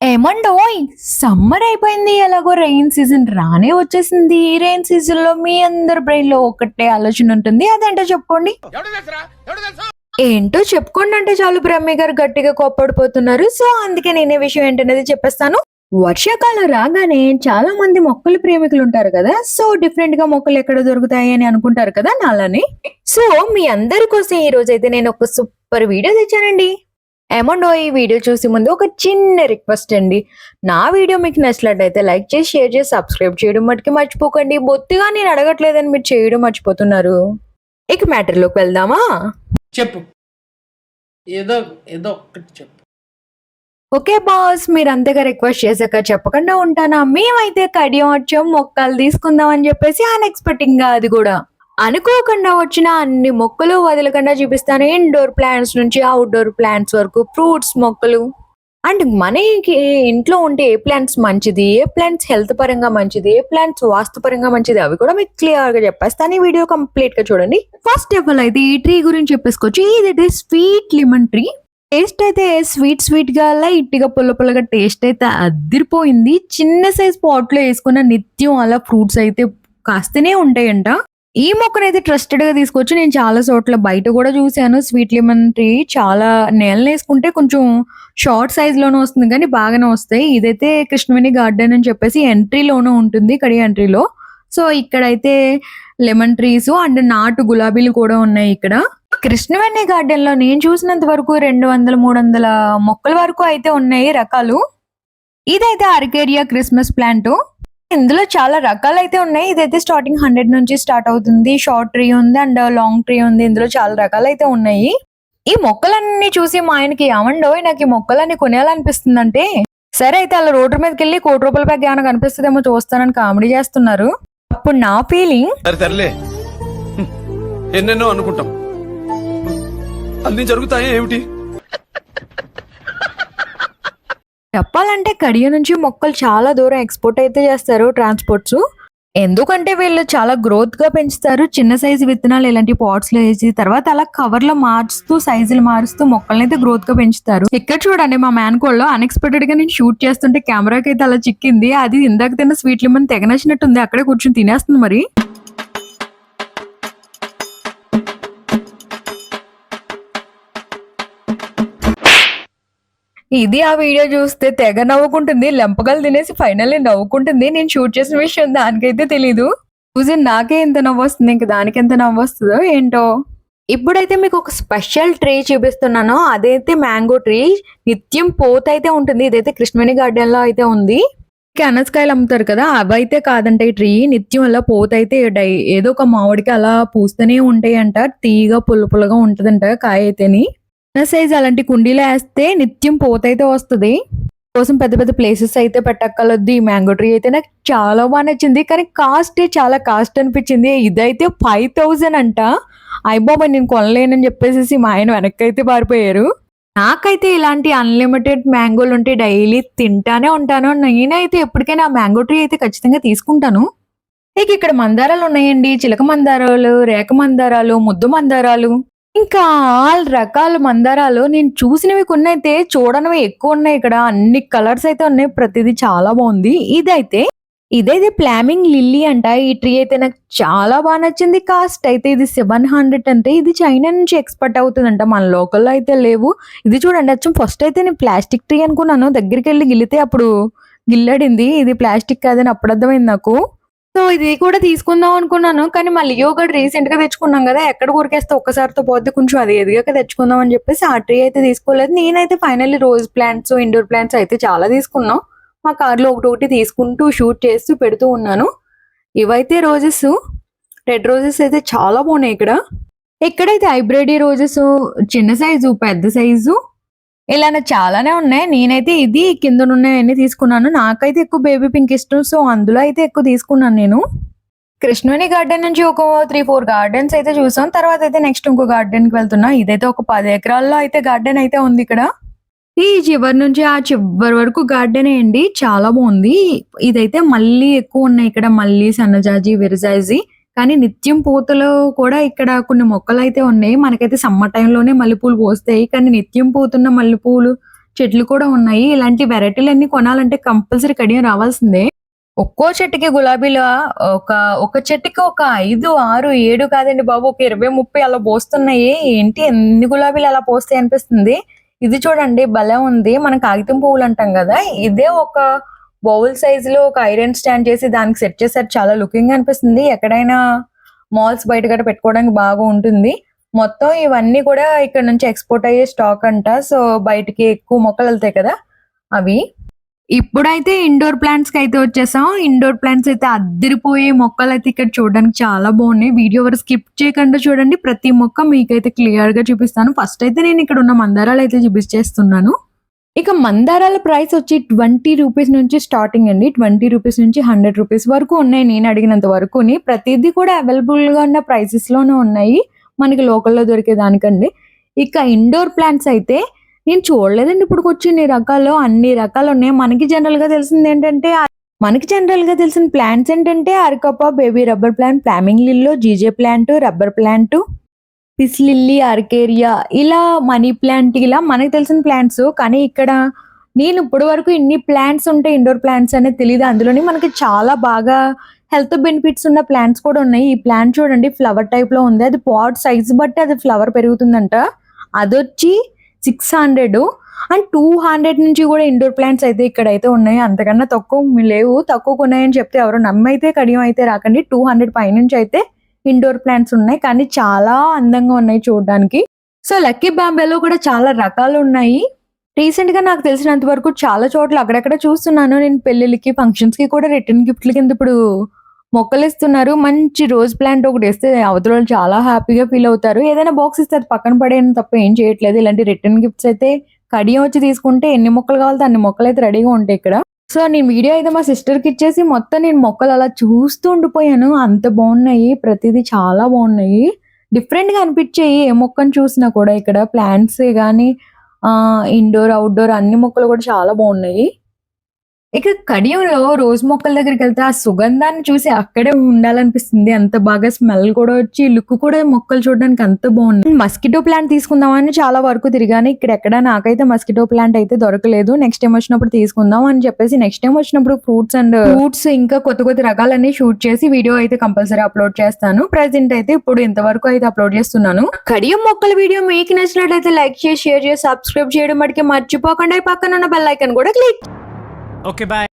ఏమండోయ్, సమ్మర్ అయిపోయింది. ఎలాగో రెయిన్ సీజన్ రానే వచ్చేసింది. ఈ రెయిన్ సీజన్ లో మీ అందరి బ్రెయిన్ లో ఒకటే ఆలోచన ఉంటుంది. అదేంటో చెప్పుకోండి. ఏంటో చెప్పుకోండి అంటే చాలు బ్రహ్మి గారు గట్టిగా కోప్పడిపోతున్నారు. సో అందుకే నేనే విషయం ఏంటనేది చెప్పేస్తాను. వర్షాకాలం రాగానే చాలా మంది మొక్కల ప్రేమికులు ఉంటారు కదా. సో డిఫరెంట్ గా మొక్కలు ఎక్కడ దొరుకుతాయి అని అనుకుంటారు కదా నాలని. సో మీ అందరి కోసం ఈ రోజు అయితే నేను ఒక సూపర్ వీడియో తెచ్చానండి. ఏమండో, ఈ వీడియో చూసే ముందు ఒక చిన్న రిక్వెస్ట్ అండి. నా వీడియో మీకు నచ్చినట్లయితే లైక్ చేసి, షేర్ చేసి, సబ్స్క్రైబ్ చేయడం మటుకి మర్చిపోకండి. బొత్తిగా నేను అడగట్లేదని మీరు చేయడం మర్చిపోతున్నారు. ఇక మ్యాటర్లోకి వెళ్దామా? చెప్పు, ఏదో ఏదో ఒక్కటి చెప్పు. ఓకే బాస్, మీరు అంతగా రిక్వెస్ట్ చేశాక చెప్పకుండా ఉంటానా? మేమైతే కడియం వచ్చాం, మొక్కలు తీసుకుందాం అని చెప్పేసి అన్ఎక్స్పెక్టింగ్ గా, అది కూడా అనుకోకుండా వచ్చిన అన్ని మొక్కలు వదలకుండా చూపిస్తాను. ఇండోర్ ప్లాంట్స్ నుంచి అవుట్డోర్ ప్లాంట్స్ వరకు, ఫ్రూట్స్ మొక్కలు అండ్ మనకి ఇంట్లో ఉంటే ఏ ప్లాంట్స్ మంచిది, ఏ ప్లాంట్స్ హెల్త్ పరంగా మంచిది, ఏ ప్లాంట్స్ వాస్తు పరంగా మంచిది, అవి కూడా మీకు క్లియర్ గా చెప్పేస్తాను. ఈ వీడియో కంప్లీట్ గా చూడండి. ఫస్ట్ ఆఫ్ ఆల్ అయితే ఈ ట్రీ గురించి చెప్పేసుకోవచ్చు. ఇది స్వీట్ లెమన్ ట్రీ. టేస్ట్ అయితే స్వీట్ స్వీట్ గా, లైట్ గా పుల్ల పుల్లగా టేస్ట్ అయితే అదిరిపోయింది. చిన్న సైజ్ పాట్ లో వేసుకున్న నిత్యం అలా ఫ్రూట్స్ అయితే కాస్తనే ఉంటాయంట. ఈ మొక్కనైతే ట్రస్టెడ్ గా తీసుకోవచ్చు. నేను చాలా చోట్ల బయట కూడా చూసాను. స్వీట్ లెమన్ ట్రీ చాలా నేలను వేసుకుంటే కొంచెం షార్ట్ సైజ్ లోనే వస్తుంది, కానీ బాగానే వస్తాయి. ఇదైతే కృష్ణవేణి గార్డెన్ అని చెప్పేసి ఎంట్రీలోనే ఉంటుంది, కడి ఎంట్రీలో. సో ఇక్కడైతే లెమన్ ట్రీస్ అండ్ నాటు గులాబీలు కూడా ఉన్నాయి. ఇక్కడ కృష్ణవేణి గార్డెన్ లో నేను చూసినంత వరకు 200-300 మొక్కల వరకు అయితే ఉన్నాయి రకాలు. ఇదైతే అర్కేరియా క్రిస్మస్ ప్లాంట్. ఇందులో చాలా రకాలు అయితే ఉన్నాయి. ఇదైతే స్టార్టింగ్ 100 నుంచి స్టార్ట్ అవుతుంది. షార్ట్ ట్రీ ఉంది అండ్ లాంగ్ ట్రీ ఉంది. ఇందులో చాలా రకాలు అయితే ఉన్నాయి. ఈ మొక్కలన్నీ చూసి మా ఆయనకి, ఏమండో నాకు ఈ మొక్కలన్నీ కొనేయాలనిపిస్తుందంటే, సరే అయితే అలా రోడ్డు మీదకి వెళ్ళి ₹1,00,00,000 బ్యాగ్ ఏమైనా కనిపిస్తుందేమో చూస్తానని కామెడీ చేస్తున్నారు. అప్పుడు నా ఫీలింగ్, ఎన్నెన్నో అనుకుంటాం, అన్ని జరుగుతాయి ఏమిటి? చెప్పాలంటే కడియ నుంచి మొక్కలు చాలా దూరం ఎక్స్పోర్ట్ అయితే చేస్తారు, ట్రాన్స్పోర్ట్స్. ఎందుకంటే వీళ్ళు చాలా గ్రోత్ గా పెంచుతారు. చిన్న సైజు విత్తనాలు ఇలాంటి పాట్స్ లో వేసి తర్వాత అలా కవర్ లో మార్చుతూ, సైజులు మారుస్తూ మొక్కల్ని అయితే గ్రోత్ గా పెంచుతారు. ఇక్కడ చూడండి, మా మ్యాన్కోల్లో అన్ఎక్స్పెక్టెడ్ గా నేను షూట్ చేస్తుంటే కెమెరాకి అయితే అలా చిక్కింది. అది ఇందాక తిన్న స్వీట్ లెమన్ తెగ నచ్చినట్టుంది, అక్కడే కూర్చొని తినేస్తుంది. మరి ఇది ఆ వీడియో చూస్తే తెగ నవ్వుకుంటుంది. లెంపగలు తినేసి ఫైనల్లీ నవ్వుకుంటుంది. నేను షూట్ చేసిన విషయం దానికైతే తెలీదు. చూసి నాకే ఎంత నవ్వు వస్తుంది, ఇంక దానికి ఎంత నవ్వు వస్తుందో ఏంటో. ఇప్పుడైతే మీకు ఒక స్పెషల్ ట్రీ చూపిస్తున్నాను. అదైతే మ్యాంగో ట్రీ. నిత్యం పోత అయితే ఉంటుంది. ఇదైతే కృష్ణవేణి గార్డెన్ లో అయితే ఉంది. అనసకాయలు అమ్ముతారు కదా, అవైతే కాదంట. ఈ ట్రీ నిత్యం అలా పోత అయితే ఏదో ఒక మామిడికి అలా పూస్తూనే ఉంటాయంట. తీగా పుల్ల పుల్లగా ఉంటదంట కాయ అయితేని. సైజ్ అలాంటి కుండీలో వేస్తే నిత్యం పోత అయితే వస్తుంది. కోసం పెద్ద పెద్ద ప్లేసెస్ అయితే పెట్టక్కలొద్దు. ఈ మ్యాంగో ట్రీ అయితే నాకు చాలా బాగా నచ్చింది, కానీ చాలా కాస్ట్ అనిపించింది. ఇదైతే 5,000 అంట. అయిబాబా, నేను కొనలేనని చెప్పేసి మా ఆయన వెనక్కి అయితే పారిపోయారు. నాకైతే ఇలాంటి అన్లిమిటెడ్ మ్యాంగోలు ఉంటే డైలీ తింటానే ఉంటాను. నేనైతే ఎప్పటికైనా ఆ మ్యాంగో ట్రీ అయితే ఖచ్చితంగా తీసుకుంటాను. ఇక ఇక్కడ మందారాలు ఉన్నాయండి. చిలక మందారాలు, రేఖ మందారాలు, ముద్దు మందారాలు, ఇంకా ఆల్ రకాల మందారాలు. నేను చూసినవి కొన్ని అయితే చూడనివి ఎక్కువ ఉన్నాయి. ఇక్కడ అన్ని కలర్స్ అయితే ఉన్నాయి. ప్రతిదీ చాలా బాగుంది. ఇదైతే ఫ్లామింగ్ లిల్లీ అంట. ఈ ట్రీ అయితే నాకు చాలా బాగా నచ్చింది. కాస్ట్ అయితే ఇది 700 అంటే. ఇది చైనా నుంచి ఎక్స్పోర్ట్ అవుతుందంట, మన లోకల్లో అయితే లేవు. ఇది చూడండి, అచ్చం ఫస్ట్ అయితే నేను ప్లాస్టిక్ ట్రీ అనుకున్నాను. దగ్గరికి వెళ్ళి గిల్లితే అప్పుడు గిల్లడింది. ఇది ప్లాస్టిక్ కాదని అప్పుడు అర్థమైంది నాకు. సో ఇది కూడా తీసుకుందాం అనుకున్నాను, కానీ మళ్ళీ ఒకటి రీసెంట్ గా తెచ్చుకున్నాం కదా, ఎక్కడ ఊరికేస్తే ఒక్కసారితో పోతే కొంచెం అది ఎదిగాక తెచ్చుకుందాం అని చెప్పేసి ఆ ట్రీ అయితే తీసుకోలేదు. నేనైతే finally rose plants, indoor plants అయితే చాలా తీసుకున్నాం. మా కార్లో ఒకటి తీసుకుంటూ షూట్ చేస్తూ పెడుతూ ఉన్నాను. ఇవైతే రోజెస్, రెడ్ రోజెస్ అయితే చాలా బాగున్నాయి. ఇక్కడైతే హైబ్రిడ్ రోజెస్, చిన్న సైజు, పెద్ద సైజు, ఇలా చాలానే ఉన్నాయి. నేనైతే ఇది కింద ఉన్నాయన్నీ తీసుకున్నాను. నాకైతే ఎక్కువ బేబీ పింక్ ఇష్టం, సో అందులో అయితే ఎక్కువ తీసుకున్నాను నేను. కృష్ణవేణి గార్డెన్ నుంచి ఒక 3-4 గార్డెన్స్ అయితే చూసాం. తర్వాత అయితే నెక్స్ట్ ఇంకో గార్డెన్ కి వెళ్తున్నా. ఇదైతే ఒక 10 ఎకరాల్లో అయితే గార్డెన్ అయితే ఉంది. ఇక్కడ ఈ చివరి నుంచి ఆ చివరి వరకు గార్డెన్ అండి, చాలా బాగుంది. ఇదైతే మళ్ళీ ఎక్కువ ఉన్నాయి ఇక్కడ. మళ్ళీ సన్నజాజి, విరజాజి, కానీ నిత్యం పూతలు కూడా ఇక్కడ కొన్ని మొక్కలు అయితే ఉన్నాయి. మనకైతే సమ్మర్ టైంలోనే మల్లెపూలు పోస్తాయి, కానీ నిత్యం పూతున్న మల్లెపూలు చెట్లు కూడా ఉన్నాయి. ఇలాంటి వెరైటీలన్నీ కొనాలంటే కంపల్సరీ కడియం రావాల్సిందే. ఒక్కో చెట్టుకి గులాబీలు ఒక చెట్టుకి ఒక 5, 6, 7 కాదండి బాబు, ఒక 20, 30 అలా పోస్తున్నాయి. ఏంటి ఎన్ని గులాబీలు అలా పోస్తాయి అనిపిస్తుంది. ఇది చూడండి భలే ఉంది. మనం కాగితం పువ్వులు అంటాం కదా, ఇదే ఒక బౌల్ సైజ్ లో ఒక ఐరన్ స్టాండ్ చేసి దానికి సెట్ చేశారు. చాలా లుకింగ్ అనిపిస్తుంది. ఎక్కడైనా మాల్స్ బయట గట్రా పెట్టుకోవడానికి బాగా ఉంటుంది. మొత్తం ఇవన్నీ కూడా ఇక్కడ నుంచి ఎక్స్పోర్ట్ అయ్యే స్టాక్ అంట. సో బయటికి ఎక్కువ మొక్కలు వెళ్తాయి కదా అవి. ఇప్పుడైతే ఇండోర్ ప్లాంట్స్ కి అయితే వచ్చేసాం. ఇండోర్ ప్లాంట్స్ అయితే అద్దరిపోయే మొక్కలు అయితే ఇక్కడ చూడడానికి చాలా బాగున్నాయి. వీడియో వరకు స్కిప్ చేయకుండా చూడండి. ప్రతి మొక్క మీకైతే క్లియర్ గా చూపిస్తాను. ఫస్ట్ అయితే నేను ఇక్కడ ఉన్న మందారాలు అయితే చూపించేస్తున్నాను. ఇక మందారాల ప్రైస్ వచ్చి 20 రూపీస్ నుంచి స్టార్టింగ్ అండి. 20 రూపీస్ నుంచి 100 రూపీస్ వరకు ఉన్నాయి నేను అడిగినంత వరకుని. ప్రతిదీ కూడా అవైలబుల్ గా ఉన్న ప్రైసెస్ లోనే ఉన్నాయి మనకి లోకల్లో దొరికే దానికండి. ఇక ఇండోర్ ప్లాంట్స్ అయితే నేను చూడలేదండి ఇప్పుడు ఇన్ని రకాలు, అన్ని రకాలు ఉన్నాయి. మనకి జనరల్ గా తెలిసిన ప్లాంట్స్ ఏంటంటే అరకప్ప, baby rubber plant, flaming lily, జీజే plant, rubber plant, peace lily, araucaria, ఇలా మనీ ప్లాంట్, ఇలా మనకి తెలిసిన ప్లాంట్స్. కానీ ఇక్కడ నేను ఇప్పటి వరకు ఇన్ని ప్లాంట్స్ ఉంటాయి ఇండోర్ ప్లాంట్స్ అనేది తెలియదు. అందులోని మనకి చాలా బాగా హెల్త్ బెనిఫిట్స్ ఉన్న ప్లాంట్స్ కూడా ఉన్నాయి. ఈ ప్లాంట్ చూడండి ఫ్లవర్ టైప్ లో ఉంది. అది పాట్ సైజ్ బట్టి అది ఫ్లవర్ పెరుగుతుందంట. అదొచ్చి 600 అండ్ 200 నుంచి కూడా ఇండోర్ ప్లాంట్స్ అయితే ఇక్కడైతే ఉన్నాయి. అంతకన్నా తక్కువ లేవు. తక్కువ ఉన్నాయని చెప్తే ఎవరు నమ్మైతే కడియం అయితే రాకండి. 200 పైనుంచి అయితే ఇండోర్ ప్లాంట్స్ ఉన్నాయి. కానీ చాలా అందంగా ఉన్నాయి చూడడానికి. సో లక్కీ బాంబేలో కూడా చాలా రకాలు ఉన్నాయి. రీసెంట్ గా నాకు తెలిసినంత వరకు చాలా చోట్ల అక్కడక్కడ చూస్తున్నాను నేను. పెళ్లిళ్ళకి, ఫంక్షన్స్ కి కూడా రిటర్న్ గిఫ్ట్ల కింద ఇప్పుడు మొక్కలు ఇస్తున్నారు. మంచి రోజ్ ప్లాంట్ ఒకటి ఇస్తే అవతల వాళ్ళు చాలా హ్యాపీగా ఫీల్ అవుతారు. ఏదైనా బాక్స్ ఇస్తే అది పక్కన పడేయడం తప్ప ఏం చేయట్లేదు. ఇలాంటి రిటర్న్ గిఫ్ట్స్ అయితే కడియం వచ్చి తీసుకుంటే ఎన్ని మొక్కలు కావాలో అన్ని మొక్కలు అయితే రెడీగా ఉంటాయి ఇక్కడ. సో నేను వీడియో అయితే మా సిస్టర్ కి ఇచ్చేసి మొత్తం నేను మొక్కలు అలా చూస్తూ ఉండిపోయాను. అంత బాగున్నాయి. ప్రతిదీ చాలా బాగున్నాయి. డిఫరెంట్ గా అనిపించాయి ఏ మొక్కను చూసినా కూడా. ఇక్కడ ప్లాంట్స్ గానీ ఇండోర్, అవుట్డోర్ అన్ని మొక్కలు కూడా చాలా బాగున్నాయి. ఇక కడియంలో రోజ్ మొక్కల దగ్గరికి వెళ్తే ఆ సుగంధాన్ని చూసి అక్కడే ఉండాలనిపిస్తుంది. అంత బాగా స్మెల్ కూడా వచ్చి లుక్ కూడా మొక్కలు చూడడానికి అంత బాగుంది. మస్కిటో ప్లాంట్ తీసుకుందామని చాలా వరకు తిరిగాను. ఇక్కడ ఎక్కడ నాకైతే మస్కిటో ప్లాంట్ అయితే దొరకలేదు. నెక్స్ట్ టైం వచ్చినప్పుడు తీసుకుందాం అని చెప్పేసి నెక్స్ట్ టైం వచ్చినప్పుడు ఫ్రూట్స్ ఇంకా కొత్త రకాలన్నీ షూట్ చేసి వీడియో అయితే కంపల్సరీ అప్లోడ్ చేస్తాను. ప్రెసెంట్ అయితే ఇప్పుడు ఇంతవరకు అయితే అప్లోడ్ చేస్తున్నాను. కడియం మొక్కల వీడియో మీకు నచ్చినట్లయితే లైక్ చేసి, షేర్ చేసి, సబ్స్క్రైబ్ చేయడం మటుకే మర్చిపోకుండా పక్కన ఉన్న బెల్ ఐకాన్ కూడా క్లిక్. Okay, bye.